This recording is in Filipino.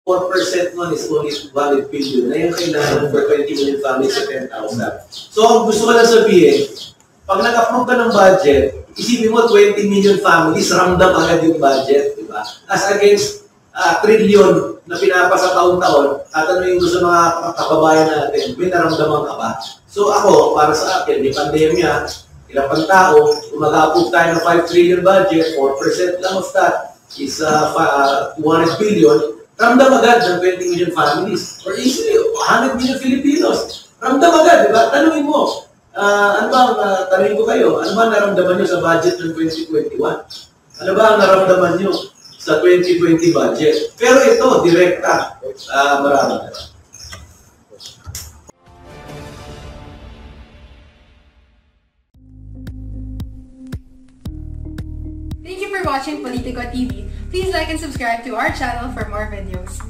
4% nun is only 200 billion. Na yung kailangan for 20 million families sa 10,000. So, ang gusto ko lang sabihin, pag nag-approve ka ng budget, isipin mo 20 million families, ramdam agad yung budget, di ba? As against trillion na pinapasa taon-taon, at ano yung gusto ng mga kababayan natin, may naramdaman ka ba? So ako, para sa akin, may pandemya, ilang pang tao, kung mag-approve tayo ng 5 trillion budget, 4% lang of that is 200 billion, ramdam agad ng 20 million families, or easily 100 million Filipinos. Ramdam agad, di ba? Tanungin mo, ano ba, tanungin ko kayo, ano ba naramdaman nyo sa budget ng 2021? Ano ba ang naramdaman nyo sa 2020 budget? Pero ito, direkta, maraming. Thank you for watching Politico TV. Please like and subscribe to our channel for more videos.